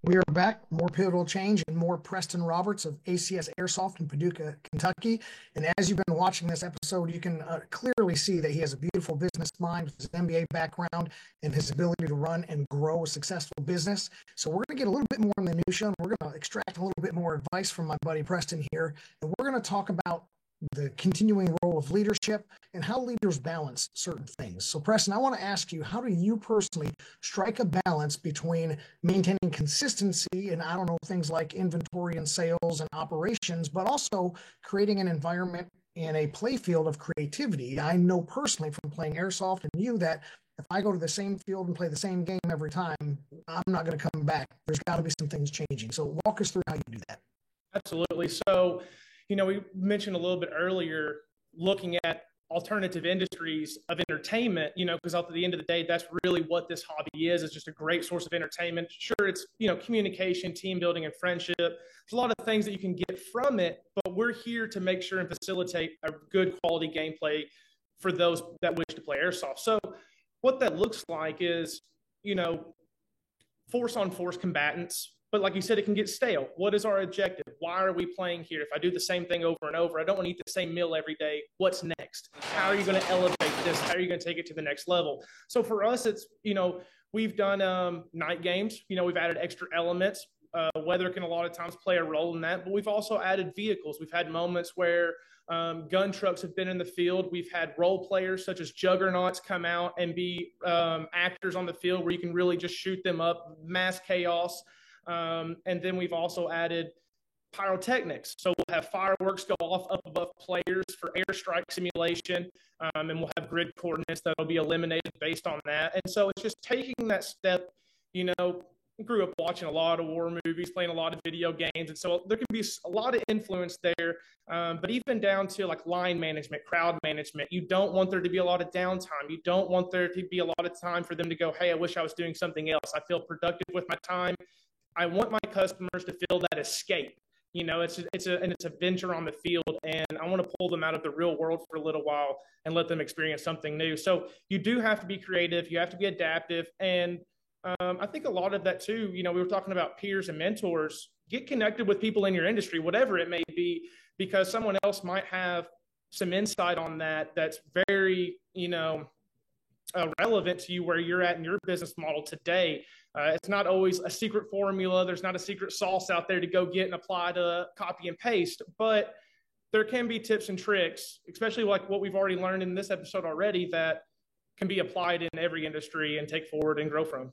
We are back. More pivotal change and more Preston Roberts of ACS Airsoft in Paducah, Kentucky. And as you've been watching this episode, you can clearly see that he has a beautiful business mind with his MBA background and his ability to run and grow a successful business. So we're going to get a little bit more in the minutia, and we're going to extract a little bit more advice from my buddy Preston here. And we're going to talk about the continuing role of leadership and how leaders balance certain things. So, Preston, I want to ask you, how do you personally strike a balance between maintaining consistency and, I don't know, things like inventory and sales and operations, but also creating an environment and a play field of creativity? I know personally from playing airsoft and you that if I go to the same field and play the same game every time, I'm not going to come back. There's got to be some things changing. So walk us through how you do that. Absolutely. So, we mentioned a little bit earlier looking at alternative industries of entertainment, because at the end of the day, that's really what this hobby is. It's just a great source of entertainment. Sure, it's, communication, team building, and friendship. There's a lot of things that you can get from it, but we're here to make sure and facilitate a good quality gameplay for those that wish to play airsoft. So what that looks like is, force on force combatants. But like you said, it can get stale. What is our objective? Why are we playing here? If I do the same thing over and over, I don't want to eat the same meal every day. What's next? How are you going to elevate this? How are you going to take it to the next level? So for us, it's, we've done night games. We've added extra elements. Weather can a lot of times play a role in that. But we've also added vehicles. We've had moments where gun trucks have been in the field. We've had role players such as juggernauts come out and be actors on the field where you can really just shoot them up, mass chaos. And then we've also added pyrotechnics. So we'll have fireworks go off up above players for airstrike simulation, and we'll have grid coordinates that will be eliminated based on that. And so it's just taking that step. Grew up watching a lot of war movies, playing a lot of video games, and so there can be a lot of influence there. But even down to like line management, crowd management, you don't want there to be a lot of downtime. You don't want there to be a lot of time for them to go, hey, I wish I was doing something else. I feel productive with my time. I want my customers to feel that escape. It's a venture on the field, and I want to pull them out of the real world for a little while and let them experience something new. So you do have to be creative. You have to be adaptive. And I think a lot of that too, we were talking about peers and mentors. Get connected with people in your industry, whatever it may be, because someone else might have some insight on that that's very, relevant to you where you're at in your business model today. It's not always a secret formula. There's not a secret sauce out there to go get and apply to copy and paste, but there can be tips and tricks, especially like what we've already learned in this episode already, that can be applied in every industry and take forward and grow from.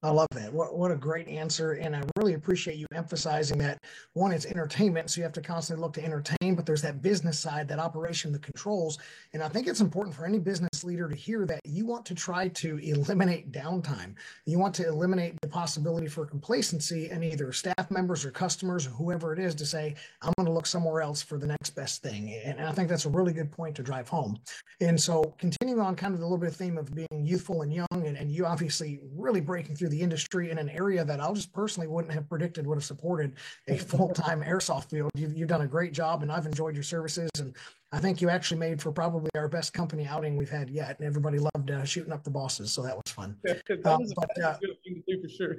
I love that. What a great answer. And I really appreciate you emphasizing that, one, it's entertainment, so you have to constantly look to entertain, but there's that business side, that operation, the controls. And I think it's important for any business leader to hear that you want to try to eliminate downtime. You want to eliminate the possibility for complacency and either staff members or customers or whoever it is to say, I'm going to look somewhere else for the next best thing. And I think that's a really good point to drive home. And so continuing on kind of the little bit of theme of being youthful and young, and you obviously really breaking through the industry in an area that I just personally wouldn't have predicted would have supported a full-time airsoft field. You've done a great job, and I've enjoyed your services. And I think you actually made for probably our best company outing we've had yet. And everybody loved shooting up the bosses, so that was fun. That was a good thing to do for sure.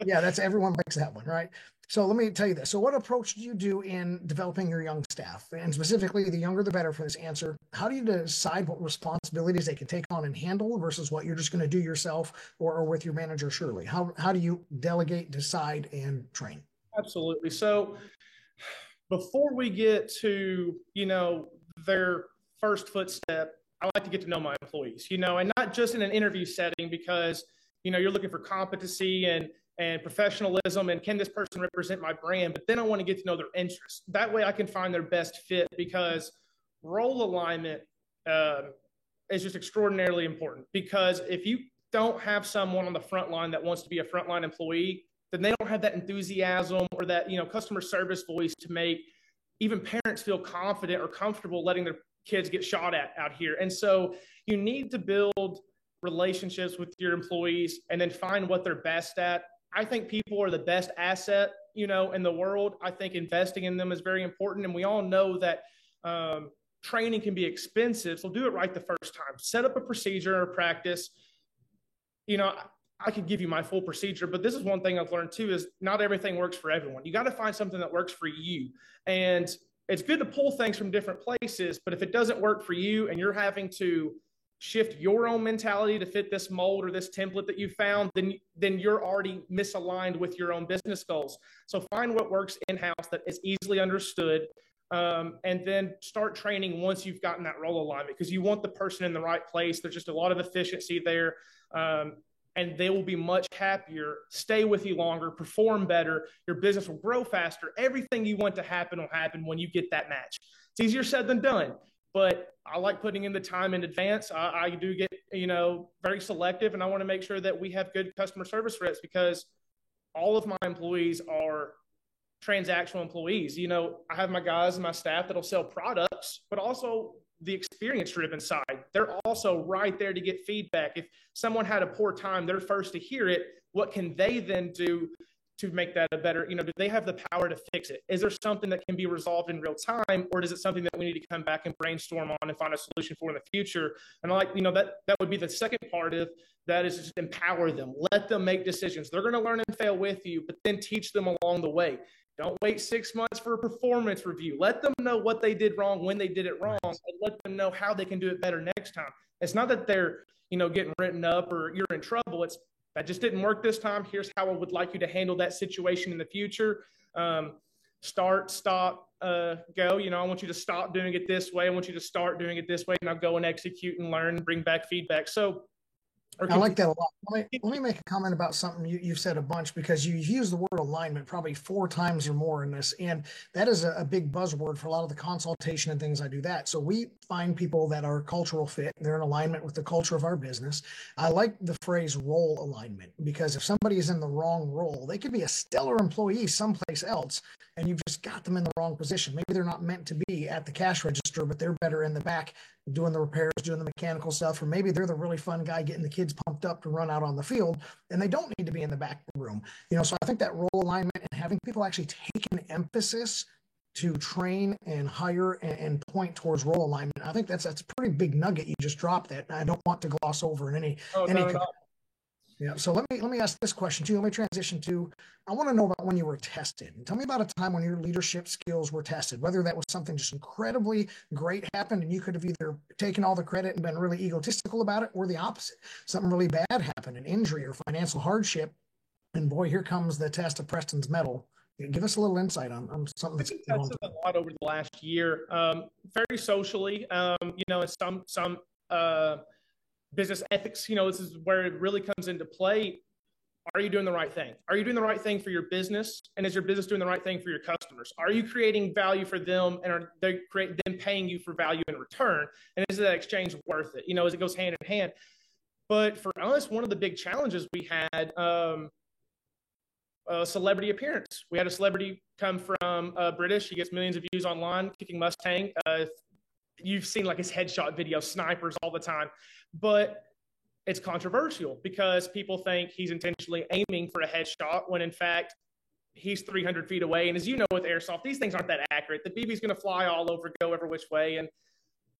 Yeah, that's everyone likes that one, right? So let me tell you this. So what approach do you do in developing your young staff? And specifically, the younger the better for this answer. How do you decide what responsibilities they can take on and handle versus what you're just going to do yourself or with your manager, Shirley? How do you delegate, decide, and train? Absolutely. So before we get to, their first footstep, I like to get to know my employees, and not just in an interview setting because, you're looking for competency and professionalism and can this person represent my brand, but then I want to get to know their interests. That way I can find their best fit, because role alignment is just extraordinarily important, because if you don't have someone on the front line that wants to be a frontline employee, then they don't have that enthusiasm or that, customer service voice to make even parents feel confident or comfortable letting their kids get shot at out here. And so you need to build relationships with your employees and then find what they're best at. I think people are the best asset, in the world. I think investing in them is very important. And we all know that training can be expensive. So do it right the first time. Set up a procedure or practice. I could give you my full procedure, but this is one thing I've learned too, is not everything works for everyone. You got to find something that works for you. And it's good to pull things from different places, but if it doesn't work for you and you're having to shift your own mentality to fit this mold or this template that you found, then you're already misaligned with your own business goals. So find what works in-house that is easily understood, and then start training once you've gotten that role alignment, because you want the person in the right place. There's just a lot of efficiency there. And they will be much happier, stay with you longer, perform better. Your business will grow faster. Everything you want to happen will happen when you get that match. It's easier said than done, but I like putting in the time in advance. I do get, very selective, and I want to make sure that we have good customer service reps, because all of my employees are transactional employees. I have my guys and my staff that'll sell products, but also the experience driven side. They're also right there to get feedback. If someone had a poor time, they're first to hear it. What can they then do to make that a better, do they have the power to fix it? Is there something that can be resolved in real time, or is it something that we need to come back and brainstorm on and find a solution for in the future? And I like, that would be the second part of that, is just empower them. Let them make decisions. They're going to learn and fail with you, but then teach them along the way. Don't wait 6 months for a performance review. Let them know what they did wrong, when they did it wrong, and let them know how they can do it better next time. It's not that they're, getting written up or you're in trouble. It's that just didn't work this time. Here's how I would like you to handle that situation in the future. Start, stop, go. I want you to stop doing it this way. I want you to start doing it this way. Now go and execute and learn and bring back feedback. So I like that a lot. Let me make a comment about something you've said a bunch, because you've used the word alignment probably 4 times or more in this. And that is a big buzzword for a lot of the consultation and things I do that. So we find people that are cultural fit. They're in alignment with the culture of our business. I like the phrase role alignment, because if somebody is in the wrong role, they could be a stellar employee someplace else, and you've just got them in the wrong position. Maybe they're not meant to be at the cash register, but they're better in the back doing the repairs, doing the mechanical stuff, or maybe they're the really fun guy getting the kids pumped up to run out on the field, and they don't need to be in the back room. So I think that role alignment and having people actually take an emphasis to train and hire and point towards role alignment, I think that's a pretty big nugget you just dropped that I don't want to gloss over in any. Yeah. So let me ask this question too. Let me transition to, I want to know about when you were tested. Tell me about a time when your leadership skills were tested, whether that was something just incredibly great happened and you could have either taken all the credit and been really egotistical about it, or the opposite. Something really bad happened, an injury or financial hardship. And boy, here comes the test of Preston's mettle. Give us a little insight on something that's a lot over the last year. Very socially, and some business ethics, this is where it really comes into play. Are you doing the right thing? Are you doing the right thing for your business? And is your business doing the right thing for your customers? Are you creating value for them, and are they them paying you for value in return? And is that exchange worth it? As it goes hand in hand. But for us, one of the big challenges we had, a celebrity appearance. We had a celebrity come from British. He gets millions of views online, kicking Mustang. You've seen like his headshot video, snipers all the time. But it's controversial because people think he's intentionally aiming for a headshot when in fact he's 300 feet away. And as you know, with airsoft, these things aren't that accurate. The BB's going to fly all over, go every which way. And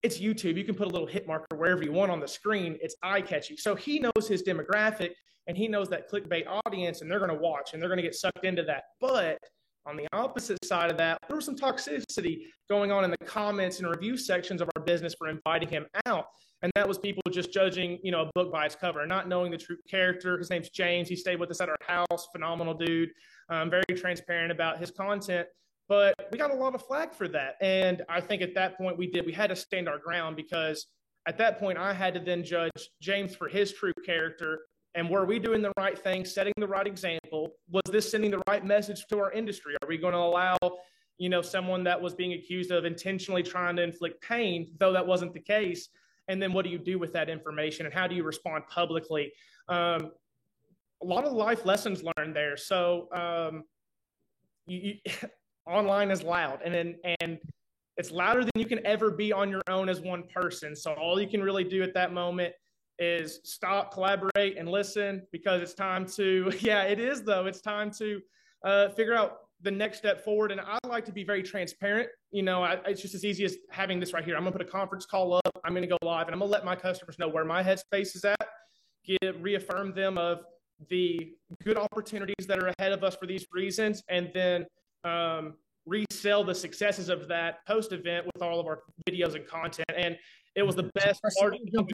it's YouTube. You can put a little hit marker wherever you want on the screen. It's eye-catchy. So he knows his demographic, and he knows that clickbait audience, and they're going to watch, and they're going to get sucked into that. But on the opposite side of that, there was some toxicity going on in the comments and review sections of our business for inviting him out. And that was people just judging, a book by its cover, not knowing the true character. His name's James. He stayed with us at our house. Phenomenal dude. Very transparent about his content. But we got a lot of flack for that. And I think at that point we had to stand our ground, because at that point I had to then judge James for his true character. And were we doing the right thing, setting the right example? Was this sending the right message to our industry? Are we going to allow, someone that was being accused of intentionally trying to inflict pain, though that wasn't the case? And then what do you do with that information, and how do you respond publicly? A lot of life lessons learned there. So online is loud, and it's louder than you can ever be on your own as one person. So all you can really do at that moment is stop, collaborate, and listen, because it's time to, it's time to figure out the next step forward. And I like to be very transparent. It's just as easy as having this right here. I'm going to put a conference call up. I'm going to go live, and I'm going to let my customers know where my headspace is at, reaffirm them of the good opportunities that are ahead of us for these reasons, and then resell the successes of that post-event with all of our videos and content. And it was the best part. You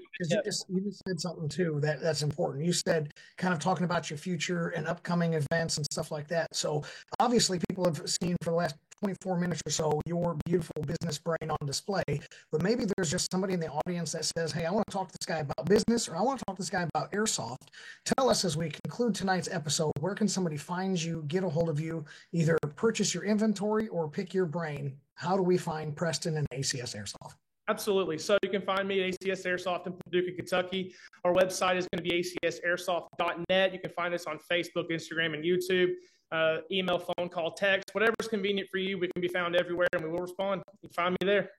just said something too that's important. You said kind of talking about your future and upcoming events and stuff like that. So obviously people have seen for the last 24 minutes or so your beautiful business brain on display, but maybe there's just somebody in the audience that says, hey, I want to talk to this guy about business, or I want to talk to this guy about airsoft. Tell us, as we conclude tonight's episode, where can somebody find you, get a hold of you, either purchase your inventory or pick your brain? How do we find Preston and ACS Airsoft? Absolutely. So you can find me at ACS Airsoft in Paducah, Kentucky. Our website is going to be acsairsoft.net. You can find us on Facebook, Instagram, and YouTube. Email, phone call, text, whatever's convenient for you. We can be found everywhere, and we will respond. You can find me there.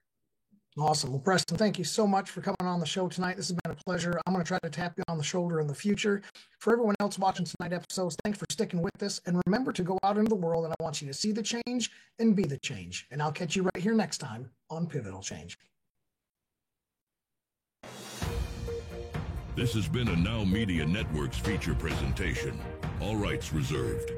Awesome. Well, Preston, thank you so much for coming on the show tonight. This has been a pleasure. I'm going to try to tap you on the shoulder in the future. For everyone else watching tonight's episodes, thanks for sticking with us. And remember to go out into the world, and I want you to see the change and be the change. And I'll catch you right here next time on Pivotal Change. This has been a Now Media Networks feature presentation. All rights reserved.